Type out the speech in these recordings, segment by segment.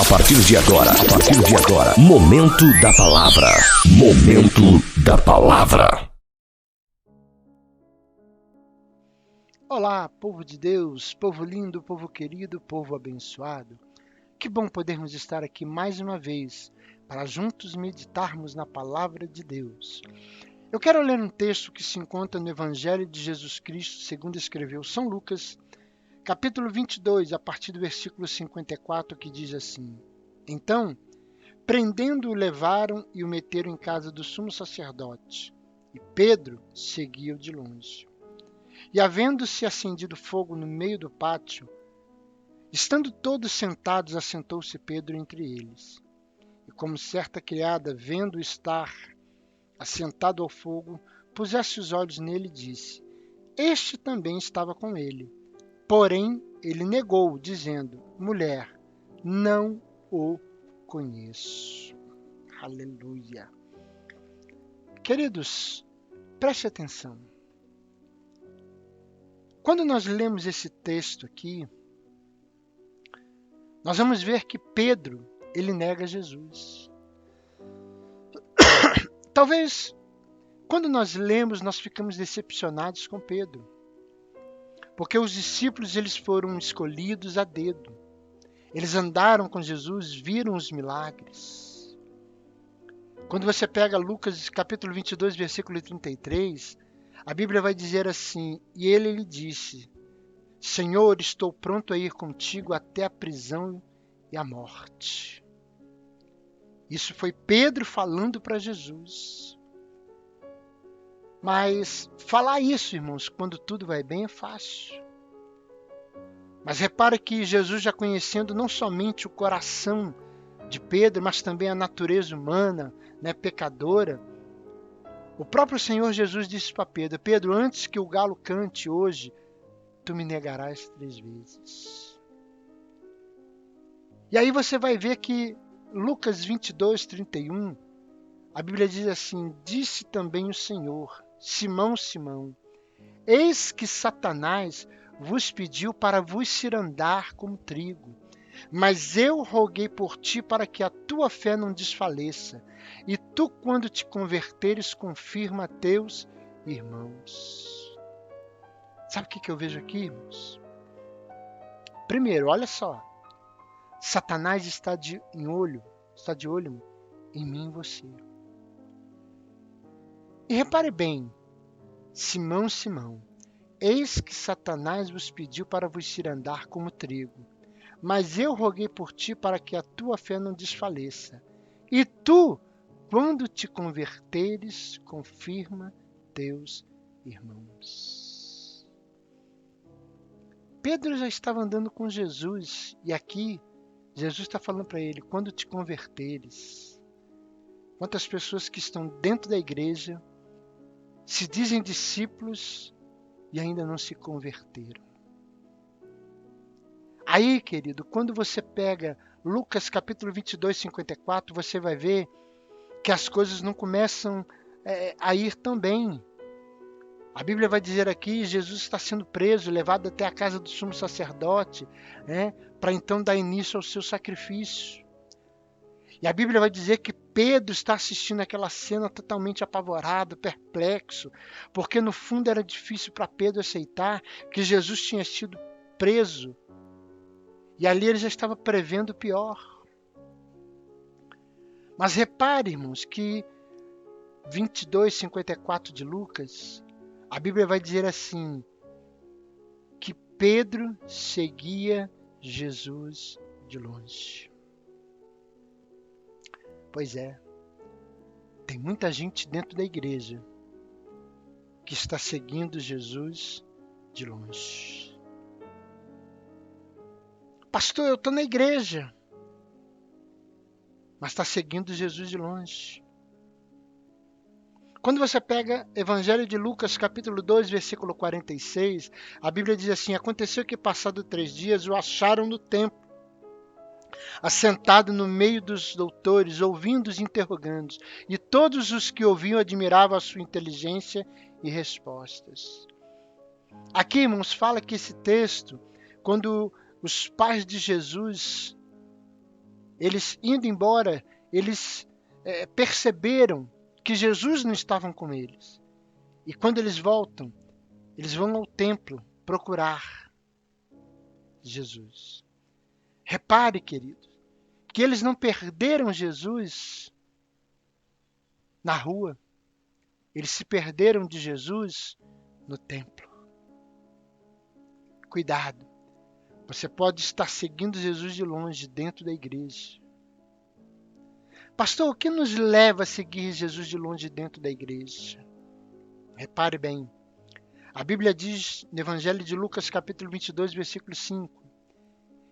partir de agora, Momento da Palavra. Momento da Palavra. Olá, povo de Deus, povo lindo, povo querido, povo abençoado. Que bom podermos estar aqui mais uma vez para juntos meditarmos na Palavra de Deus. Eu quero ler um texto que se encontra no Evangelho de Jesus Cristo, segundo escreveu São Lucas, capítulo 22, a partir do versículo 54, que diz assim: Então, prendendo-o, levaram e o meteram em casa do sumo sacerdote, e Pedro seguia-o de longe. E havendo-se acendido fogo no meio do pátio, estando todos sentados, assentou-se Pedro entre eles. E como certa criada, vendo estar assentado ao fogo, pusesse os olhos nele e disse: Este também estava com ele. Porém, ele negou, dizendo: Mulher, não o conheço. Aleluia. Queridos, preste atenção. Quando nós lemos esse texto aqui, nós vamos ver que Pedro, ele nega Jesus. Talvez, quando nós lemos, nós ficamos decepcionados com Pedro. Porque os discípulos, eles foram escolhidos a dedo. Eles andaram com Jesus, viram os milagres. Quando você pega Lucas capítulo 22, versículo 33, a Bíblia vai dizer assim: E ele lhe disse: Senhor, estou pronto a ir contigo até a prisão e a morte. Isso foi Pedro falando para Jesus. Mas falar isso, irmãos, quando tudo vai bem é fácil. Mas repara que Jesus, já conhecendo não somente o coração de Pedro, mas também a natureza humana, pecadora, o próprio Senhor Jesus disse para Pedro: Pedro, antes que o galo cante hoje, tu me negarás 3 vezes. E aí você vai ver que Lucas 22, 31, a Bíblia diz assim: Disse também o Senhor: Simão, Simão, eis que Satanás vos pediu para vos cirandar como trigo. Mas eu roguei por ti para que a tua fé não desfaleça. E tu, quando te converteres, confirma a teus irmãos. Sabe o que eu vejo aqui, irmãos? Primeiro, olha só. Satanás está de olho em mim e você. E repare bem, Simão, Simão, eis que Satanás vos pediu para vos cirandar como trigo. Mas eu roguei por ti para que a tua fé não desfaleça. E tu, quando te converteres, confirma teus irmãos. Pedro já estava andando com Jesus. E aqui, Jesus está falando para ele: quando te converteres. Quantas pessoas que estão dentro da igreja se dizem discípulos e ainda não se converteram. Aí, querido, quando você pega Lucas capítulo 22, 54, você vai ver que as coisas não começam a ir tão bem. A Bíblia vai dizer aqui: Jesus está sendo preso, levado até a casa do sumo sacerdote, para então dar início ao seu sacrifício. E a Bíblia vai dizer que Pedro está assistindo aquela cena totalmente apavorado, perplexo, porque no fundo era difícil para Pedro aceitar que Jesus tinha sido preso. E ali ele já estava prevendo o pior. Mas repare, irmãos, que 22:54 de Lucas, a Bíblia vai dizer assim, que Pedro seguia Jesus de longe. Pois é, tem muita gente dentro da igreja que está seguindo Jesus de longe. Pastor, eu estou na igreja, mas está seguindo Jesus de longe. Quando você pega Evangelho de Lucas, capítulo 2, versículo 46, a Bíblia diz assim: Aconteceu que, passado 3 dias, o acharam no templo, assentado no meio dos doutores, ouvindo-os e interrogando-os. E todos os que ouviam admiravam a sua inteligência e respostas. Aqui, irmãos, fala que esse texto, quando os pais de Jesus Eles indo embora, eles perceberam que Jesus não estava com eles. E quando eles voltam, eles vão ao templo procurar Jesus. Repare, querido, que eles não perderam Jesus na rua. Eles se perderam de Jesus no templo. Cuidado. Você pode estar seguindo Jesus de longe dentro da igreja. Pastor, o que nos leva a seguir Jesus de longe dentro da igreja? Repare bem. A Bíblia diz no Evangelho de Lucas, capítulo 22, versículo 5,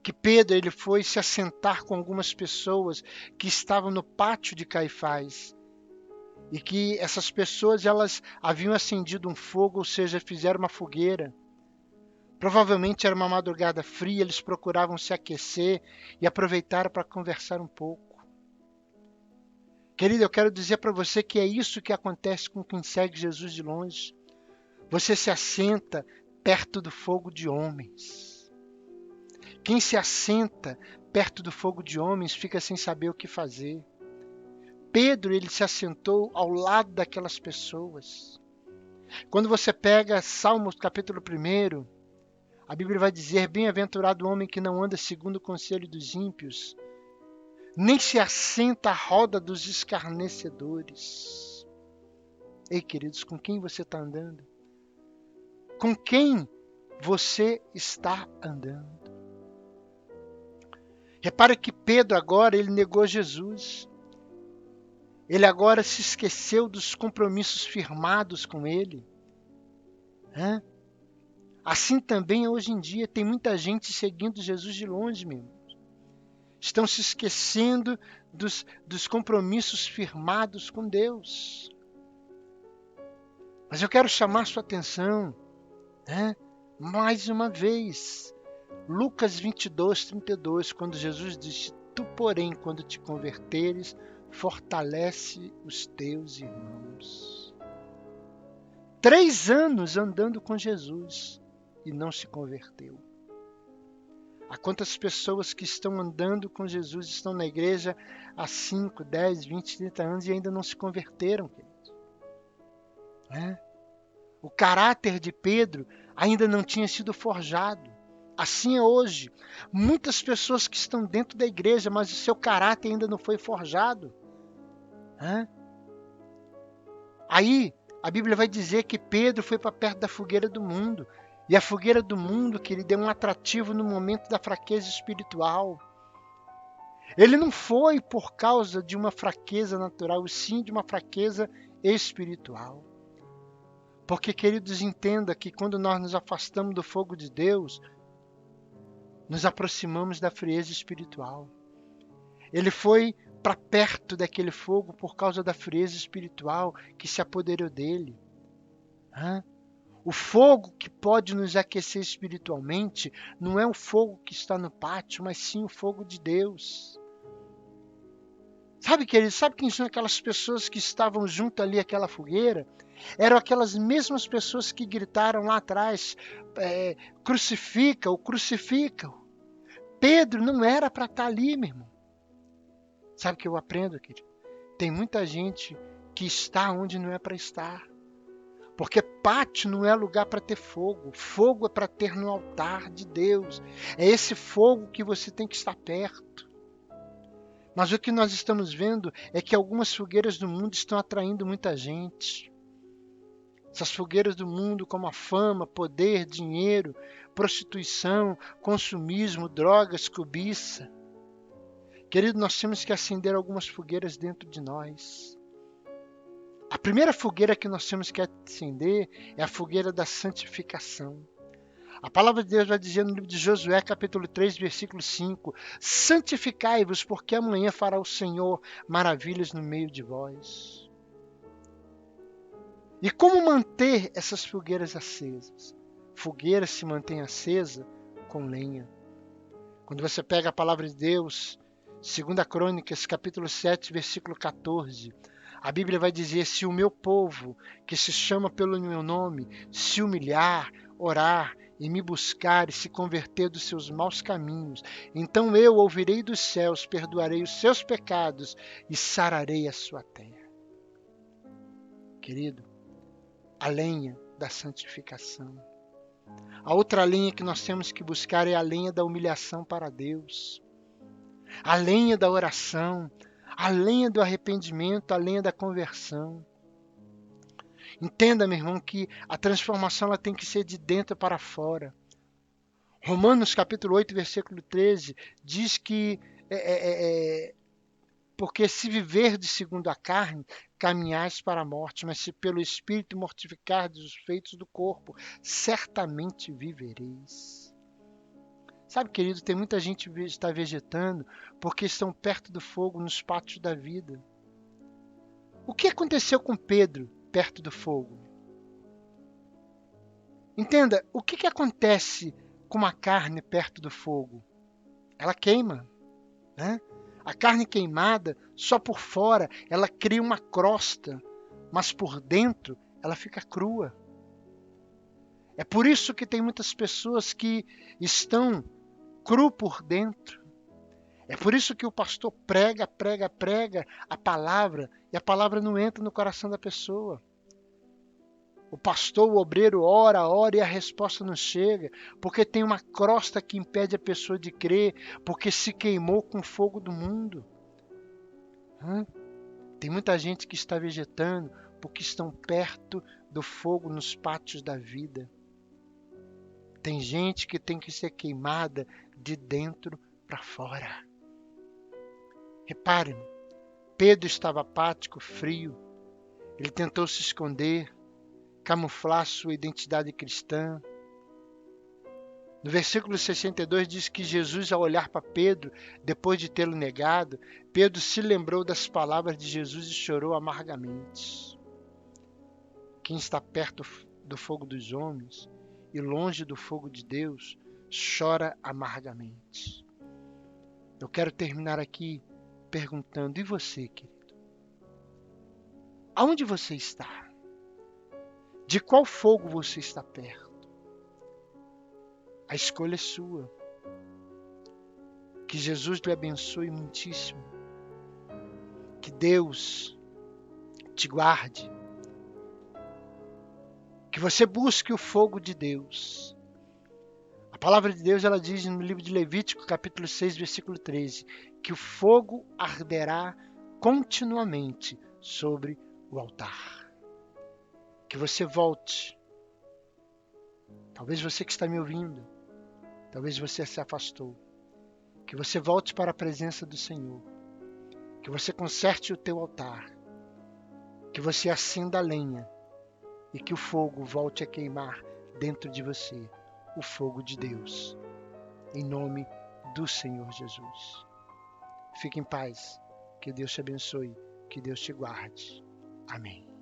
que Pedro ele foi se assentar com algumas pessoas que estavam no pátio de Caifás. E que essas pessoas elas haviam acendido um fogo, ou seja, fizeram uma fogueira. Provavelmente era uma madrugada fria, eles procuravam se aquecer e aproveitaram para conversar um pouco. Querido, eu quero dizer para você que é isso que acontece com quem segue Jesus de longe. Você se assenta perto do fogo de homens. Quem se assenta perto do fogo de homens fica sem saber o que fazer. Pedro, ele se assentou ao lado daquelas pessoas. Quando você pega Salmos capítulo 1, a Bíblia vai dizer: bem-aventurado o homem que não anda segundo o conselho dos ímpios, nem se assenta à roda dos escarnecedores. Ei, queridos, com quem você está andando? Com quem você está andando? Repare que Pedro agora, ele negou Jesus. Ele agora se esqueceu dos compromissos firmados com ele. Assim também hoje em dia tem muita gente seguindo Jesus de longe, meu irmão. Estão se esquecendo dos compromissos firmados com Deus. Mas eu quero chamar sua atenção, mais uma vez. Lucas 22, 32, quando Jesus diz: tu, porém, quando te converteres, fortalece os teus irmãos. 3 anos andando com Jesus e não se converteu. Há quantas pessoas que estão andando com Jesus, estão na igreja há 5, 10, 20, 30 anos e ainda não se converteram, queridos? O caráter de Pedro ainda não tinha sido forjado. Assim é hoje. Muitas pessoas que estão dentro da igreja, mas o seu caráter ainda não foi forjado. Aí, a Bíblia vai dizer que Pedro foi para perto da fogueira do mundo. E a fogueira do mundo, que ele deu um atrativo no momento da fraqueza espiritual. Ele não foi por causa de uma fraqueza natural, e sim de uma fraqueza espiritual. Porque, queridos, entenda que quando nós nos afastamos do fogo de Deus, nos aproximamos da frieza espiritual. Ele foi para perto daquele fogo por causa da frieza espiritual que se apoderou dele. O fogo que pode nos aquecer espiritualmente não é o fogo que está no pátio, mas sim o fogo de Deus. Sabe, querido, sabe quem são aquelas pessoas que estavam junto ali àquela fogueira? Eram aquelas mesmas pessoas que gritaram lá atrás: crucifica-o, crucifica-o. Pedro não era para estar ali, meu irmão. Sabe o que eu aprendo, querido? Tem muita gente que está onde não é para estar. Porque pátio não é lugar para ter fogo. Fogo é para ter no altar de Deus. É esse fogo que você tem que estar perto. Mas o que nós estamos vendo é que algumas fogueiras do mundo estão atraindo muita gente. Essas fogueiras do mundo, como a fama, poder, dinheiro, prostituição, consumismo, drogas, cobiça. Querido, nós temos que acender algumas fogueiras dentro de nós. A primeira fogueira que nós temos que acender é a fogueira da santificação. A palavra de Deus vai dizer no livro de Josué, capítulo 3, versículo 5: santificai-vos, porque amanhã fará o Senhor maravilhas no meio de vós. E como manter essas fogueiras acesas? Fogueira se mantém acesa com lenha. Quando você pega a palavra de Deus, 2 Crônicas, capítulo 7, versículo 14, a Bíblia vai dizer: se o meu povo, que se chama pelo meu nome, se humilhar, orar e me buscar e se converter dos seus maus caminhos, então eu ouvirei dos céus, perdoarei os seus pecados e sararei a sua terra. Querido, a lenha da santificação. A outra lenha que nós temos que buscar é a lenha da humilhação para Deus, a lenha da oração, a lenha do arrependimento, a lenha da conversão. Entenda, meu irmão, que a transformação ela tem que ser de dentro para fora. Romanos capítulo 8, versículo 13, diz que porque se viverdes segundo a carne, caminhais para a morte, mas se pelo Espírito mortificardes os feitos do corpo, certamente vivereis. Sabe, querido, tem muita gente que está vegetando porque estão perto do fogo nos pátios da vida. O que aconteceu com Pedro perto do fogo? Entenda, o que acontece com uma carne perto do fogo? Ela queima, né? A carne queimada, só por fora, ela cria uma crosta, mas por dentro ela fica crua. É por isso que tem muitas pessoas que estão cru por dentro. É por isso que o pastor prega a palavra e a palavra não entra no coração da pessoa. O pastor, o obreiro ora e a resposta não chega, porque tem uma crosta que impede a pessoa de crer, porque se queimou com o fogo do mundo. Tem muita gente que está vegetando porque estão perto do fogo nos pátios da vida. Tem gente que tem que ser queimada de dentro para fora. Reparem, Pedro estava apático, frio. Ele tentou se esconder, camuflar sua identidade cristã. No versículo 62 diz que Jesus, ao olhar para Pedro, depois de tê-lo negado, Pedro se lembrou das palavras de Jesus e chorou amargamente. Quem está perto do fogo dos homens e longe do fogo de Deus, chora amargamente. Eu quero terminar aqui perguntando, e você, querido? Aonde você está? De qual fogo você está perto? A escolha é sua. Que Jesus lhe abençoe muitíssimo. Que Deus te guarde. Que você busque o fogo de Deus. A palavra de Deus ela diz no livro de Levítico, capítulo 6, versículo 13, que o fogo arderá continuamente sobre o altar. Que você volte. Talvez você que está me ouvindo, talvez você se afastou. Que você volte para a presença do Senhor. Que você conserte o teu altar. Que você acenda a lenha. E que o fogo volte a queimar dentro de você. O fogo de Deus. Em nome do Senhor Jesus. Fique em paz. Que Deus te abençoe. Que Deus te guarde. Amém.